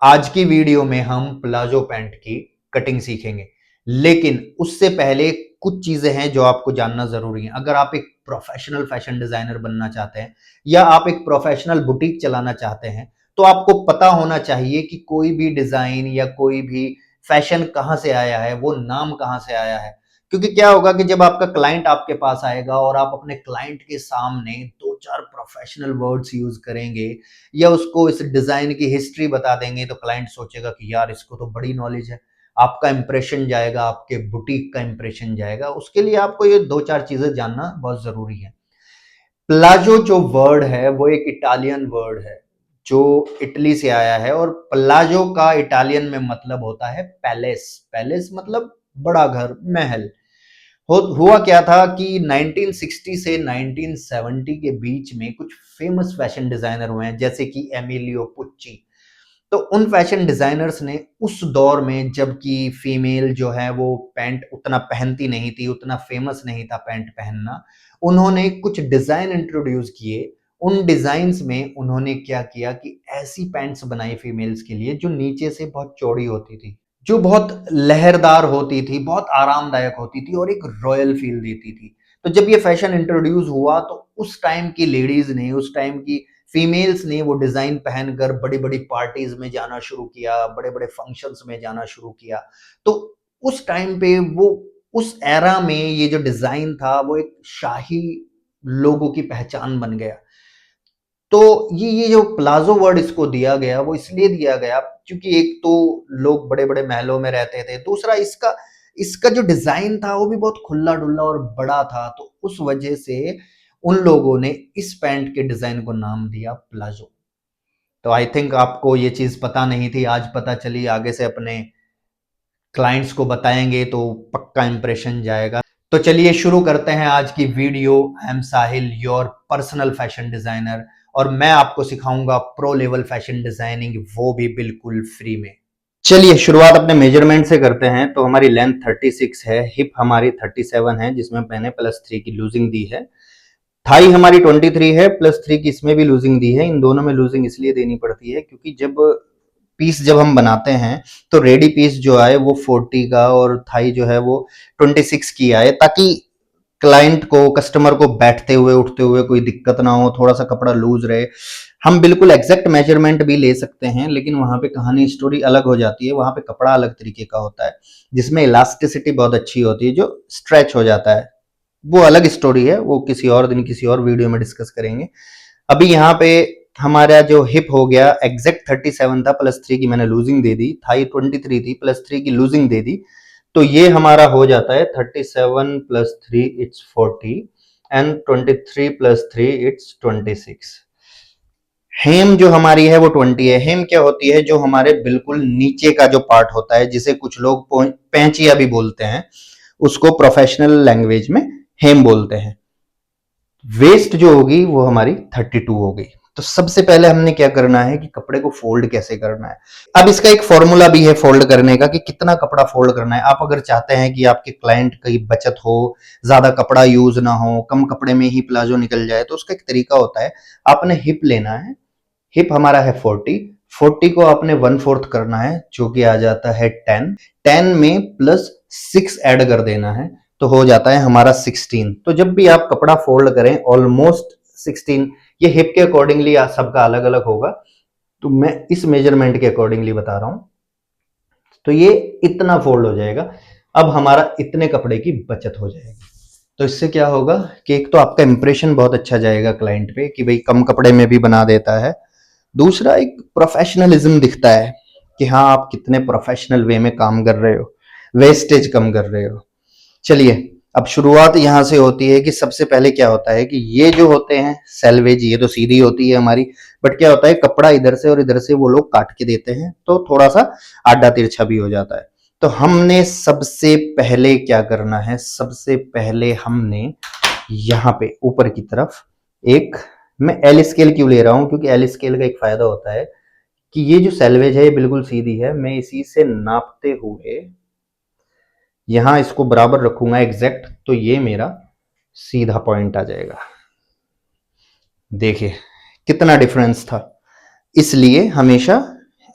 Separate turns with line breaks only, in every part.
आज की वीडियो में हम प्लाजो पैंट की कटिंग सीखेंगे, लेकिन उससे पहले कुछ चीजें हैं जो आपको जानना जरूरी है। अगर आप एक प्रोफेशनल फैशन डिजाइनर बनना चाहते हैं या आप एक प्रोफेशनल बुटीक चलाना चाहते हैं, तो आपको पता होना चाहिए कि कोई भी डिजाइन या कोई भी फैशन कहाँ से आया है, वो नाम कहाँ से आया है। क्योंकि क्या होगा कि जब आपका क्लाइंट आपके पास आएगा और आप अपने क्लाइंट के सामने दो चार प्रोफेशनल वर्ड्स यूज करेंगे या उसको इस डिजाइन की हिस्ट्री बता देंगे, तो क्लाइंट सोचेगा कि यार इसको तो बड़ी नॉलेज है। आपका इंप्रेशन जाएगा, आपके बुटीक का इंप्रेशन जाएगा। उसके लिए आपको ये दो चार चीजें जानना बहुत जरूरी है। प्लाजो जो वर्ड है वो एक इटालियन वर्ड है जो इटली से आया है, और प्लाजो का इटालियन में मतलब होता है पैलेस। पैलेस मतलब बड़ा घर, महल। हुआ क्या था कि 1960 से 1970 के बीच में कुछ फेमस फैशन डिजाइनर हुए हैं, जैसे कि एमिलियो पुच्ची। तो उन फैशन डिजाइनर्स ने उस दौर में, जबकि फीमेल जो है वो पैंट उतना पहनती नहीं थी, उतना फेमस नहीं था पैंट पहनना, उन्होंने कुछ डिजाइन इंट्रोड्यूस किए। उन डिजाइन्स में उन्होंने क्या किया कि ऐसी पैंट्स बनाई फीमेल्स के लिए जो नीचे से बहुत चौड़ी होती थी, जो बहुत लहरदार होती थी, बहुत आरामदायक होती थी और एक रॉयल फील देती थी। तो जब ये फैशन इंट्रोड्यूस हुआ तो उस टाइम की लेडीज ने, उस टाइम की फीमेल्स ने वो डिजाइन पहनकर बड़ी बड़ी पार्टीज में जाना शुरू किया, बड़े बड़े फंक्शंस में जाना शुरू किया। तो उस टाइम पे वो, उस एरा में ये जो डिजाइन था वो एक शाही लोगों की पहचान बन गया। तो ये जो प्लाजो वर्ड इसको दिया गया वो इसलिए दिया गया क्योंकि एक तो लोग बड़े बड़े महलों में रहते थे, दूसरा इसका इसका जो डिजाइन था वो भी बहुत खुला डुल्ला और बड़ा था। तो उस वजह से उन लोगों ने इस पैंट के डिजाइन को नाम दिया प्लाजो। तो आई थिंक आपको ये चीज पता नहीं थी, आज पता चली। आगे से अपने क्लाइंट्स को बताएंगे तो पक्का इंप्रेशन जाएगा। तो चलिए शुरू करते हैं आज की video. I am Sahil, your personal fashion designer, और मैं आपको सिखाऊंगा प्रो लेवल फैशन डिजाइनिंग, वो भी बिल्कुल फ्री में। चलिए शुरुआत अपने मेजरमेंट से करते हैं। तो हमारी लेंथ 36 है, हिप हमारी 37 है जिसमें मैंने +3 की लूजिंग दी है, थाई हमारी 23 है, +3 की इसमें भी लूजिंग दी है। इन दोनों में लूजिंग इसलिए देनी पड़ती है क्योंकि जब हम बनाते हैं तो रेडी पीस जो आए वो 40 का और थाई जो है वो 26 की आए, ताकि क्लाइंट को, कस्टमर को बैठते हुए उठते हुए कोई दिक्कत ना हो, थोड़ा सा कपड़ा लूज रहे। हम बिल्कुल एग्जैक्ट मेजरमेंट भी ले सकते हैं, लेकिन वहां पे कहानी स्टोरी अलग हो जाती है। वहां पे कपड़ा अलग तरीके का होता है जिसमें इलास्टिसिटी बहुत अच्छी होती है, जो स्ट्रेच हो जाता है। वो अलग स्टोरी है, वो किसी और दिन किसी और वीडियो में डिस्कस करेंगे। अभी यहाँ पे हमारा जो हिप हो गया एग्जैक्ट 37 था, +3 की मैंने लूजिंग दे दी, थाई 23 थी, +3 की लूजिंग दे दी। तो ये हमारा हो जाता है 37 + 3 इट्स 40 एंड 23 + 3 इट्स 26। हेम जो हमारी है वो 20 है। हेम क्या होती है? जो हमारे बिल्कुल नीचे का जो पार्ट होता है, जिसे कुछ लोग पैंचिया भी बोलते हैं, उसको प्रोफेशनल लैंग्वेज में हेम बोलते हैं। वेस्ट जो होगी वो हमारी 32 हो गई। तो सबसे पहले हमने क्या करना है कि कपड़े को फोल्ड कैसे करना है। अब इसका एक फॉर्मूला भी है फोल्ड करने का कि कितना कपड़ा फोल्ड करना है। आप अगर चाहते हैं कि आपके क्लाइंट की बचत हो, ज्यादा कपड़ा यूज ना हो, कम कपड़े में ही प्लाजो निकल जाए, तो उसका एक तरीका होता है। आपने हिप लेना है, हिप हमारा है 40, 40 को आपने 1/4 करना है जो कि आ जाता है 10, 10 में +6 ऐड कर देना है तो हो जाता है हमारा 16। तो जब भी आप कपड़ा फोल्ड करें ऑलमोस्ट 16, ये हिप के अकॉर्डिंगली सबका अलग अलग होगा, तो मैं इस मेजरमेंट के अकॉर्डिंगली बता रहा हूं। तो ये इतना फोल्ड हो जाएगा। अब हमारा इतने कपड़े की बचत हो जाएगी। तो इससे क्या होगा कि एक तो आपका इंप्रेशन बहुत अच्छा जाएगा क्लाइंट पे कि भाई कम कपड़े में भी बना देता है। दूसरा, एक प्रोफेशनलिज्म दिखता है कि हाँ आप कितने प्रोफेशनल वे में काम कर रहे हो, वेस्टेज कम कर रहे हो। चलिए अब शुरुआत यहां से होती है कि सबसे पहले क्या होता है कि ये जो होते हैं सेल्वेज, ये तो सीधी होती है हमारी, बट क्या होता है कपड़ा इधर से और इधर से वो लोग काट के देते हैं तो थोड़ा सा आडा तिरछा भी हो जाता है। तो हमने सबसे पहले क्या करना है, सबसे पहले हमने यहाँ पे ऊपर की तरफ एक, मैं एल स्केल क्यों ले रहा हूं, क्योंकि एल स्केल का एक फायदा होता है कि ये जो सेल्वेज है ये बिल्कुल सीधी है, मैं इसी से नापते हुए यहां इसको बराबर रखूंगा एग्जैक्ट, तो ये मेरा सीधा पॉइंट आ जाएगा। देखिए कितना डिफरेंस था। इसलिए हमेशा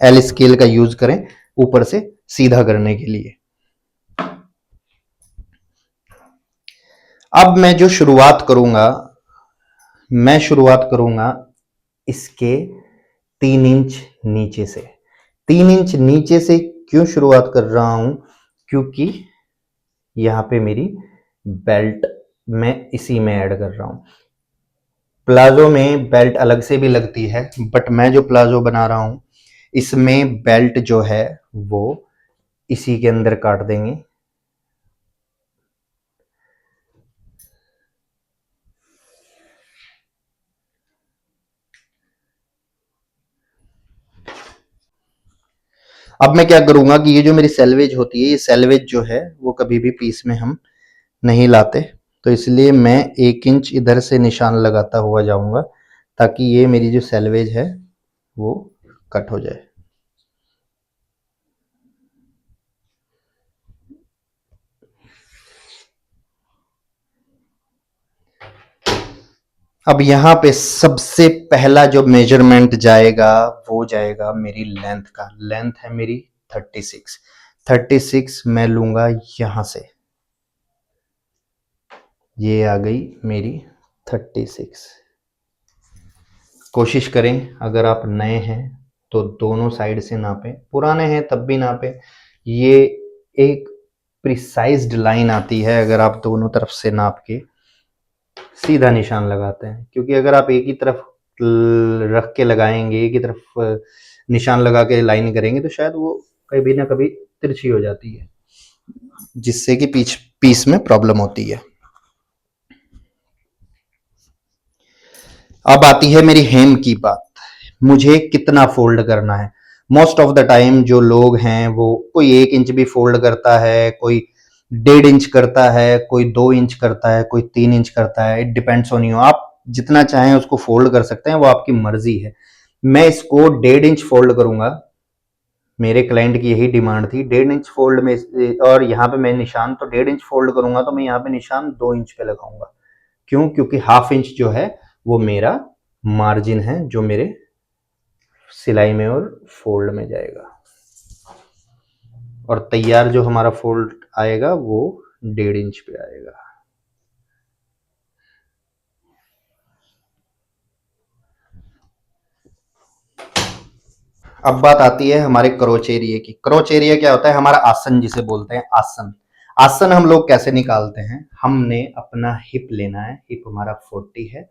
एल स्केल का यूज करें ऊपर से सीधा करने के लिए। अब मैं शुरुआत करूंगा इसके 3 इंच नीचे से। 3 इंच नीचे से क्यों शुरुआत कर रहा हूं? क्योंकि यहां पे मेरी बेल्ट मैं इसी में ऐड कर रहा हूं। प्लाजो में बेल्ट अलग से भी लगती है, बट मैं जो प्लाजो बना रहा हूं इसमें बेल्ट जो है वो इसी के अंदर काट देंगे। अब मैं क्या करूंगा कि ये जो मेरी सेल्वेज होती है, ये सेल्वेज जो है वो कभी भी पीस में हम नहीं लाते, तो इसलिए मैं 1 इंच इधर से निशान लगाता हुआ जाऊंगा ताकि ये मेरी जो सेल्वेज है वो कट हो जाए। अब यहां पे सबसे पहला जो मेजरमेंट जाएगा वो जाएगा मेरी लेंथ का। लेंथ है मेरी 36। 36 मैं लूंगा यहां से, ये आ गई मेरी 36। कोशिश करें अगर आप नए हैं तो दोनों साइड से नापें, पुराने हैं तब भी नापें। ये एक प्रिसाइज्ड लाइन आती है अगर आप दोनों तरफ से नाप के सीधा निशान लगाते हैं, क्योंकि अगर आप एक ही तरफ रख के लगाएंगे, एक ही तरफ निशान लगा के लाइन करेंगे तो शायद वो कभी ना कभी तिरछी हो जाती है, जिससे कि पीस में प्रॉब्लम होती है। अब आती है मेरी हेम की बात, मुझे कितना फोल्ड करना है। मोस्ट ऑफ द टाइम जो लोग हैं वो कोई 1 इंच भी फोल्ड करता है, कोई 1.5 इंच करता है, कोई 2 इंच करता है, कोई 3 इंच करता है। इट डिपेंड्स ऑन यू, आप जितना चाहें उसको फोल्ड कर सकते हैं, वो आपकी मर्जी है। मैं इसको 1.5 इंच फोल्ड करूंगा, मेरे क्लाइंट की यही डिमांड थी 1.5 इंच फोल्ड में। और यहाँ पे मैं निशान तो 1.5 इंच फोल्ड करूंगा तो मैं यहाँ पे निशान 2 इंच पे लगाऊंगा। क्यों? क्योंकि ½ इंच जो है वो मेरा मार्जिन है जो मेरे सिलाई में और फोल्ड में जाएगा, और तैयार जो हमारा फोल्ड आएगा वो 1.5 इंच पे आएगा। अब बात आती है हमारे क्रोच एरिया की। क्रोच एरिया क्या होता है? हमारा आसन जिसे बोलते हैं, आसन। आसन हम लोग कैसे निकालते हैं? हमने अपना हिप लेना है, हिप हमारा 40 है,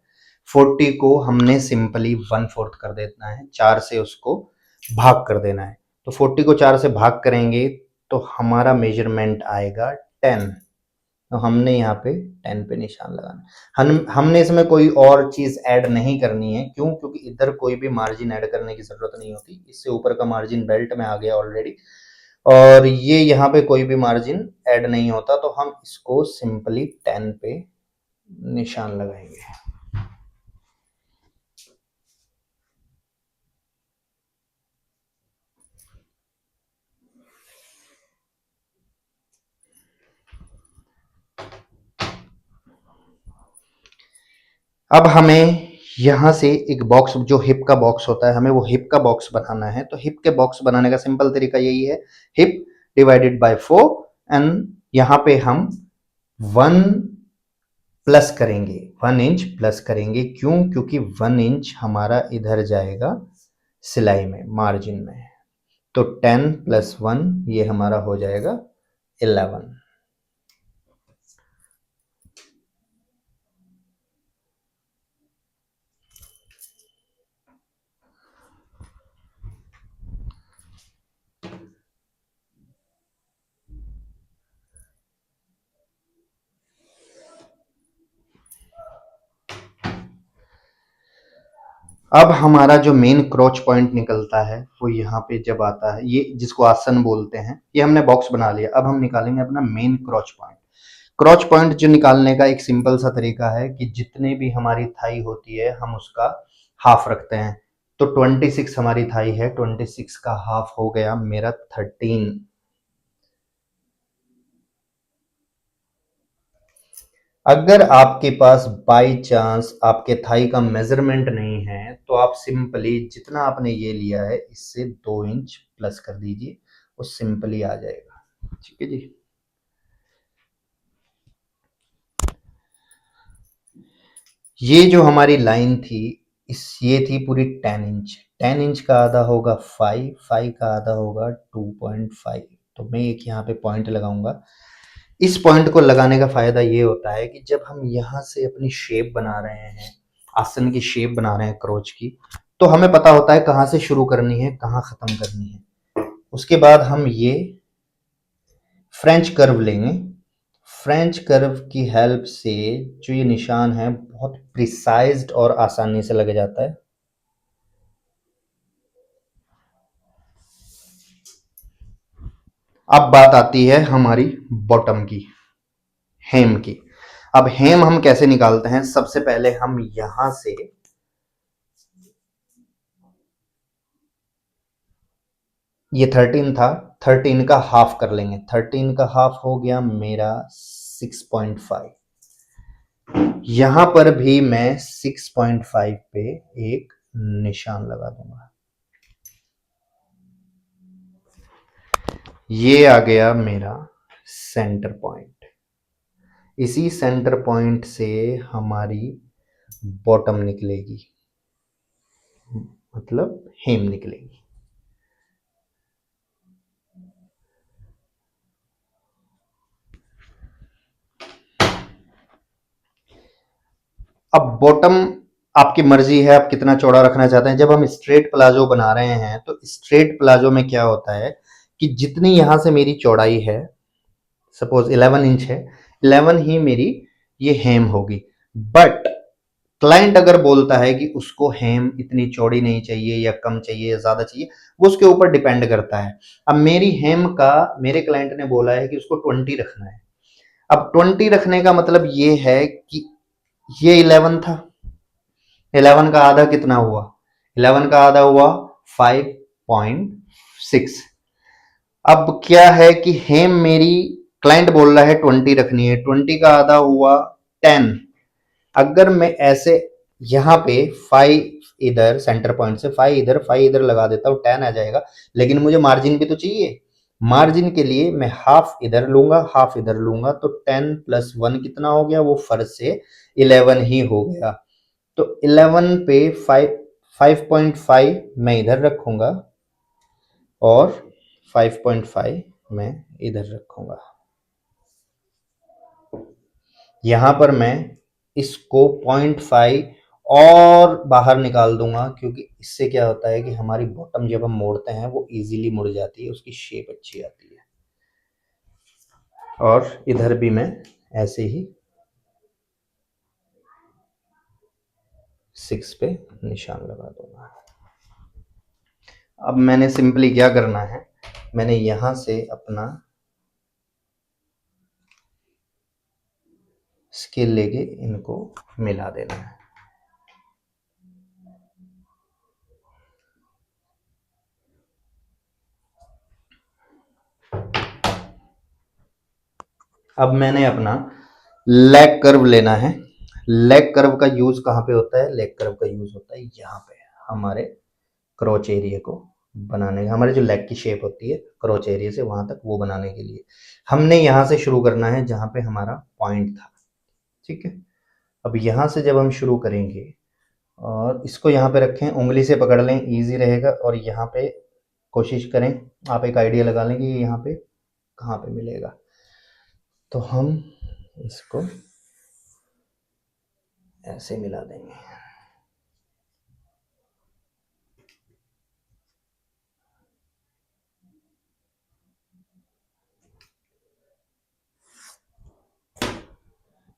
40 को हमने सिंपली 1/4 कर देना है, 4 से उसको भाग कर देना है। तो 40 को 4 से भाग करेंगे तो हमारा मेजरमेंट आएगा 10। तो हमने यहाँ पे 10 पे निशान लगाना। हमने इसमें कोई और चीज ऐड नहीं करनी है। क्यों? क्योंकि इधर कोई भी मार्जिन ऐड करने की जरूरत नहीं होती, इससे ऊपर का मार्जिन बेल्ट में आ गया ऑलरेडी, और ये यहाँ पे कोई भी मार्जिन ऐड नहीं होता, तो हम इसको सिंपली 10 पे निशान लगाएंगे। अब हमें यहाँ से एक बॉक्स, जो हिप का बॉक्स होता है, हमें वो हिप का बॉक्स बनाना है। तो हिप के बॉक्स बनाने का सिंपल तरीका यही है, हिप डिवाइडेड बाय 4, एंड यहाँ पे हम 1 प्लस करेंगे, 1 इंच प्लस करेंगे। क्यों? क्योंकि 1 इंच हमारा इधर जाएगा सिलाई में, मार्जिन में। तो 10 + 1 ये हमारा हो जाएगा 11। अब हमारा जो मेन क्रॉच पॉइंट निकलता है वो यहाँ पे जब आता है, ये जिसको आसन बोलते हैं, ये हमने बॉक्स बना लिया। अब हम निकालेंगे अपना मेन क्रॉच पॉइंट। क्रॉच पॉइंट जो निकालने का एक सिंपल सा तरीका है कि जितने भी हमारी थाई होती है हम उसका हाफ रखते हैं। तो 26 हमारी थाई है, 26 का हाफ हो गया मेरा 13। अगर आपके पास बाय चांस आपके थाई का मेजरमेंट नहीं है तो आप सिंपली जितना आपने ये लिया है इससे 2 इंच प्लस कर दीजिए, वो सिंपली आ जाएगा। ठीक है जी। ये जो हमारी लाइन थी, ये थी पूरी 10 इंच। 10 इंच का आधा होगा 5, 5 का आधा होगा 2.5। तो मैं एक यहाँ पे पॉइंट लगाऊंगा। इस पॉइंट को लगाने का फायदा ये होता है कि जब हम यहाँ से अपनी शेप बना रहे हैं, आसन की शेप बना रहे हैं क्रोच की, तो हमें पता होता है कहाँ से शुरू करनी है, कहाँ खत्म करनी है। उसके बाद हम ये फ्रेंच कर्व लेंगे। फ्रेंच कर्व की हेल्प से जो ये निशान है बहुत प्रिसाइज्ड और आसानी से लग जाता है। अब बात आती है हमारी बॉटम की, हेम की। अब हेम हम कैसे निकालते हैं? सबसे पहले हम यहां से ये 13 था, 13 का हाफ कर लेंगे। 13 का हाफ हो गया मेरा 6.5। यहां पर भी मैं 6.5 पे एक निशान लगा दूंगा। ये आ गया मेरा सेंटर पॉइंट। इसी सेंटर पॉइंट से हमारी बॉटम निकलेगी, मतलब हेम निकलेगी। अब बॉटम आपकी मर्जी है, आप कितना चौड़ा रखना चाहते हैं। जब हम स्ट्रेट प्लाजो बना रहे हैं तो स्ट्रेट प्लाजो में क्या होता है कि जितनी यहां से मेरी चौड़ाई है, सपोज 11 इंच है, 11 ही मेरी ये हेम होगी। बट क्लाइंट अगर बोलता है कि उसको हेम इतनी चौड़ी नहीं चाहिए या कम चाहिए या ज्यादा चाहिए, वो उसके ऊपर डिपेंड करता है। अब मेरी हेम का मेरे क्लाइंट ने बोला है कि उसको 20 रखना है। अब 20 रखने का मतलब ये है कि ये 11 था, 11 का आधा कितना हुआ? 11 का आधा हुआ 5.6। अब क्या है कि हेम मेरी क्लाइंट बोल रहा है 20 रखनी है, 20 का आधा हुआ 10। अगर मैं ऐसे यहाँ पे 5 इधर सेंटर पॉइंट से 5 इधर 5 इधर लगा देता हूँ, 10 आ जाएगा। लेकिन मुझे मार्जिन भी तो चाहिए। मार्जिन के लिए मैं हाफ इधर लूंगा, हाफ इधर लूंगा, तो 10 प्लस 1 कितना हो गया? वो फर्ज से 11 ही हो गया। तो 11 पे 5.5 मैं इधर रखूंगा और 5.5 मैं इधर रखूंगा। यहां पर मैं इसको 0.5 और बाहर निकाल दूंगा, क्योंकि इससे क्या होता है कि हमारी बॉटम जब हम मोड़ते हैं वो इजीली मुड़ जाती है, उसकी शेप अच्छी आती है। और इधर भी मैं ऐसे ही 6 पे निशान लगा दूंगा। अब मैंने सिंपली क्या करना है, मैंने यहां से अपना स्केल लेके इनको मिला देना है। अब मैंने अपना लेग कर्व लेना है। लेग कर्व का यूज कहाँ पे होता है? लेग कर्व का यूज होता है यहाँ पे, हमारे क्रोच एरिया को बनाने का। हमारे जो लेग की शेप होती है क्रोच एरिया से वहां तक, वो बनाने के लिए हमने यहाँ से शुरू करना है जहाँ पे हमारा पॉइंट था। ठीक है। अब यहाँ से जब हम शुरू करेंगे और इसको यहाँ पे रखें, उंगली से पकड़ लें, इजी रहेगा। और यहाँ पे कोशिश करें, आप एक आइडिया लगा लें कि यहाँ पे कहाँ पे मिलेगा। तो हम इसको ऐसे मिला देंगे।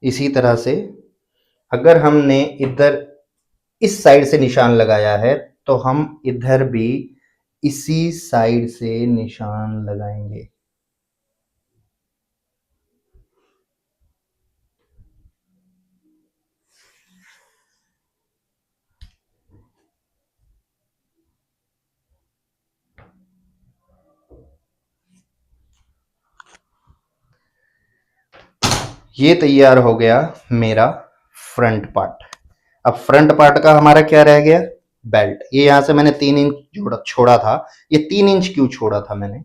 इसी तरह से अगर हमने इधर इस साइड से निशान लगाया है तो हम इधर भी इसी साइड से निशान लगाएंगे। ये तैयार हो गया मेरा फ्रंट पार्ट। अब फ्रंट पार्ट का हमारा क्या रह गया, बेल्ट। ये यहां से मैंने 3 इंच छोड़ा था। ये 3 इंच क्यों छोड़ा था मैंने,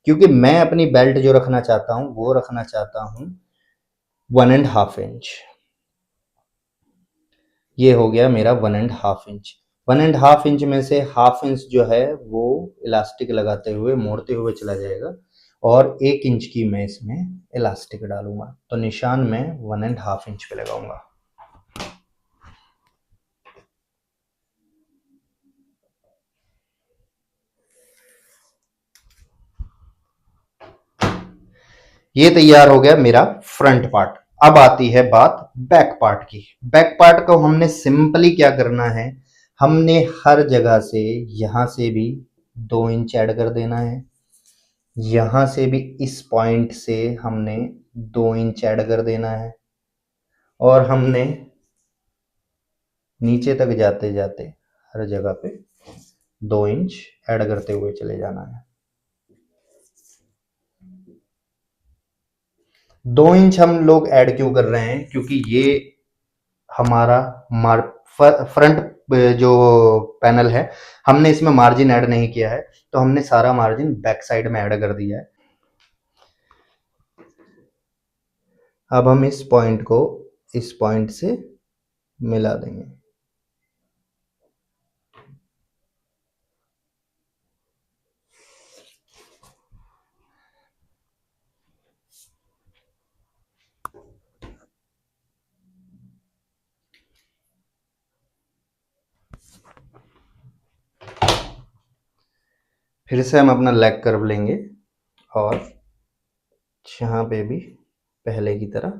क्योंकि मैं अपनी बेल्ट जो रखना चाहता हूं वो रखना चाहता हूं 1.5 इंच। ये हो गया मेरा 1.5 इंच। 1.5 इंच में से 1/2 इंच जो है वो इलास्टिक लगाते हुए मोड़ते हुए चला जाएगा, और 1 इंच की मैं इसमें इलास्टिक डालूंगा। तो निशान मैं 1.5 इंच पे लगाऊंगा। ये तैयार हो गया मेरा फ्रंट पार्ट। अब आती है बात बैक पार्ट की। बैक पार्ट को हमने सिंपली क्या करना है, हमने हर जगह से यहां से भी 2 इंच ऐड कर देना है, यहां से भी इस पॉइंट से हमने 2 इंच ऐड कर देना है, और हमने नीचे तक जाते जाते हर जगह पे 2 इंच ऐड करते हुए चले जाना है। 2 इंच हम लोग ऐड क्यों कर रहे हैं, क्योंकि ये हमारा फ्रंट जो पैनल है, हमने इसमें मार्जिन ऐड नहीं किया है, तो हमने सारा मार्जिन बैक साइड में ऐड कर दिया है। अब हम इस पॉइंट को इस पॉइंट से मिला देंगे। फिर से हम अपना लेग कर्व लेंगे और यहाँ पे भी पहले की तरह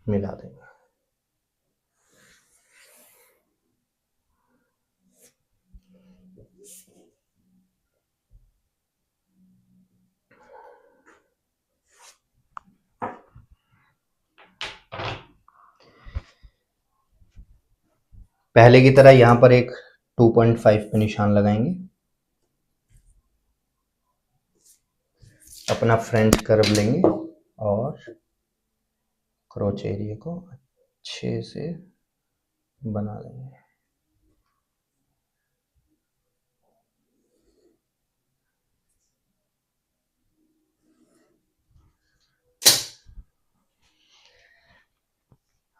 मिला देंगे। पहले की तरह यहाँ पर एक 2.5 पे निशान लगाएंगे, अपना फ्रंट कर्व लेंगे और क्रोच एरिया को अच्छे से बना लेंगे।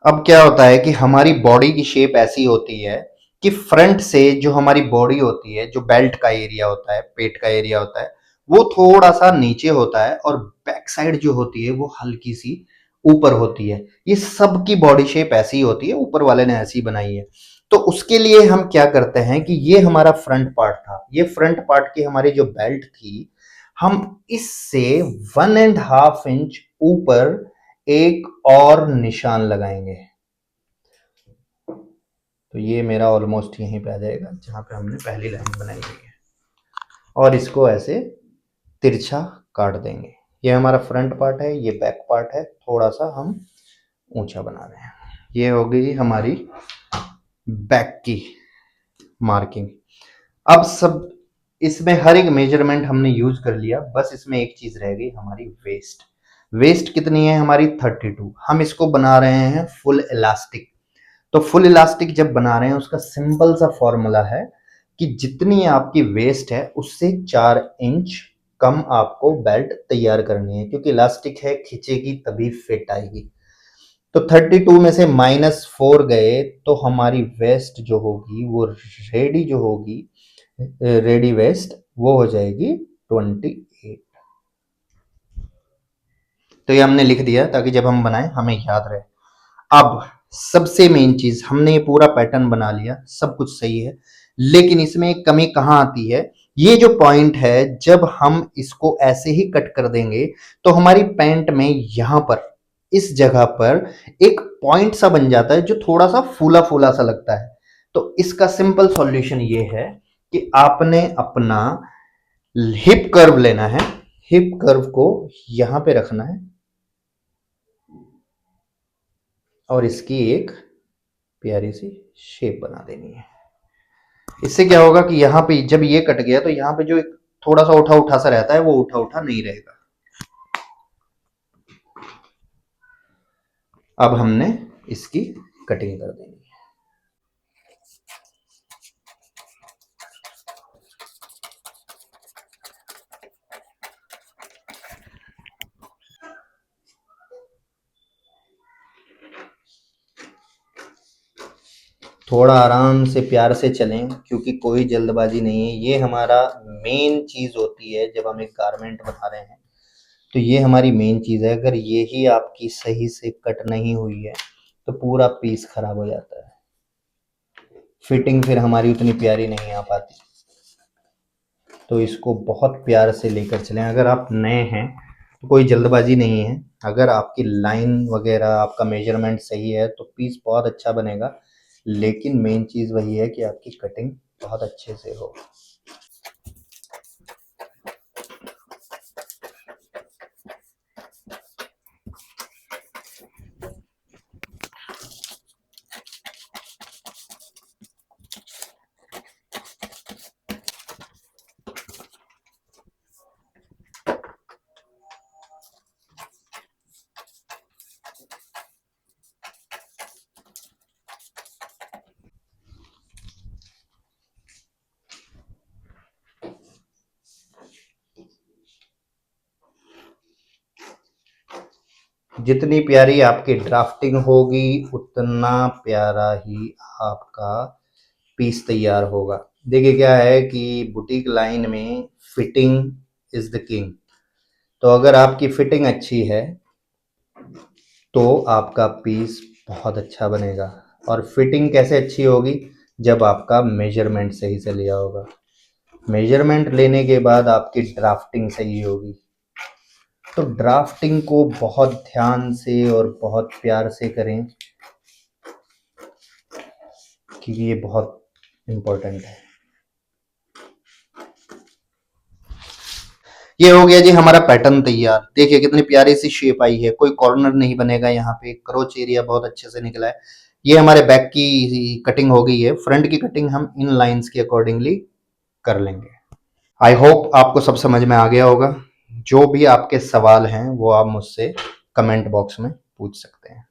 अब क्या होता है कि हमारी बॉडी की शेप ऐसी होती है कि फ्रंट से जो हमारी बॉडी होती है, जो बेल्ट का एरिया होता है, पेट का एरिया होता है, वो थोड़ा सा नीचे होता है, और बैक साइड जो होती है वो हल्की सी ऊपर होती है। ये सबकी बॉडी शेप ऐसी होती है, ऊपर वाले ने ऐसी बनाई है। तो उसके लिए हम क्या करते हैं कि ये हमारा फ्रंट पार्ट था, ये फ्रंट पार्ट की हमारी जो बेल्ट थी, हम इससे 1.5 इंच ऊपर एक और निशान लगाएंगे। तो ये मेरा ऑलमोस्ट यहीं पे आ जाएगा जहां पे हमने पहली लाइन बनाई हुई है, और इसको ऐसे तिरछा काट देंगे। ये हमारा फ्रंट पार्ट है, ये बैक पार्ट है, थोड़ा सा हम ऊंचा बना रहे हैं। ये हो गई हमारी बैक की मार्किंग। अब सब इसमें हर एक मेजरमेंट हमने यूज कर लिया, बस इसमें एक चीज रह गई, हमारी वेस्ट। वेस्ट कितनी है हमारी 32। हम इसको बना रहे हैं फुल इलास्टिक। तो फुल इलास्टिक जब बना रहे हैं, उसका सिंपल सा फॉर्मूला है कि जितनी आपकी वेस्ट है उससे 4 इंच कम आपको बेल्ट तैयार करनी है, क्योंकि इलास्टिक है, खिंचेगी तभी फिट आएगी। तो 32 में से -4 गए तो हमारी वेस्ट जो होगी वो रेडी जो होगी, रेडी वेस्ट, वो हो जाएगी 28। तो ये हमने लिख दिया ताकि जब हम बनाएं हमें याद रहे। अब सबसे मेन चीज, हमने ये पूरा पैटर्न बना लिया, सब कुछ सही है, लेकिन इसमें एक कमी कहां आती है, ये जो पॉइंट है, जब हम इसको ऐसे ही कट कर देंगे तो हमारी पैंट में यहां पर इस जगह पर एक पॉइंट सा बन जाता है जो थोड़ा सा फूला फूला सा लगता है। तो इसका सिंपल सॉल्यूशन ये है कि आपने अपना हिप कर्व लेना है, हिप कर्व को यहां पे रखना है, और इसकी एक प्यारी सी शेप बना देनी है। इससे क्या होगा कि यहाँ पे जब ये कट गया तो यहाँ पे जो एक थोड़ा सा उठा उठा सा रहता है वो उठा उठा नहीं रहेगा। अब हमने इसकी कटिंग कर देनी है। थोड़ा आराम से प्यार से चलें, क्योंकि कोई जल्दबाजी नहीं है। ये हमारा मेन चीज़ होती है जब हम एक गारमेंट बना रहे हैं, तो ये हमारी मेन चीज़ है। अगर यही आपकी सही से कट नहीं हुई है तो पूरा पीस खराब हो जाता है, फिटिंग फिर हमारी उतनी प्यारी नहीं आ पाती। तो इसको बहुत प्यार से लेकर चलें। अगर आप नए हैं तो कोई जल्दबाजी नहीं है। अगर आपकी लाइन वगैरह आपका मेजरमेंट सही है तो पीस बहुत अच्छा बनेगा, लेकिन मेन चीज़ वही है कि आपकी कटिंग बहुत अच्छे से हो। जितनी प्यारी आपकी ड्राफ्टिंग होगी उतना प्यारा ही आपका पीस तैयार होगा। देखिए क्या है कि बुटीक लाइन में फिटिंग इज द किंग। तो अगर आपकी फिटिंग अच्छी है तो आपका पीस बहुत अच्छा बनेगा। और फिटिंग कैसे अच्छी होगी? जब आपका मेजरमेंट सही से लिया होगा। मेजरमेंट लेने के बाद आपकी ड्राफ्टिंग सही होगी। तो ड्राफ्टिंग को बहुत ध्यान से और बहुत प्यार से करें, क्योंकि ये बहुत इम्पोर्टेंट है। ये हो गया जी हमारा पैटर्न तैयार। देखिए कितनी प्यारी सी शेप आई है, कोई कॉर्नर नहीं बनेगा। यहाँ पे क्रोच एरिया बहुत अच्छे से निकला है। ये हमारे बैक की कटिंग हो गई है। फ्रंट की कटिंग हम इन लाइंस के अकॉर्डिंगली कर लेंगे। आई होप आपको सब समझ में आ गया होगा। जो भी आपके सवाल हैं वो आप मुझसे कमेंट बॉक्स में पूछ सकते हैं।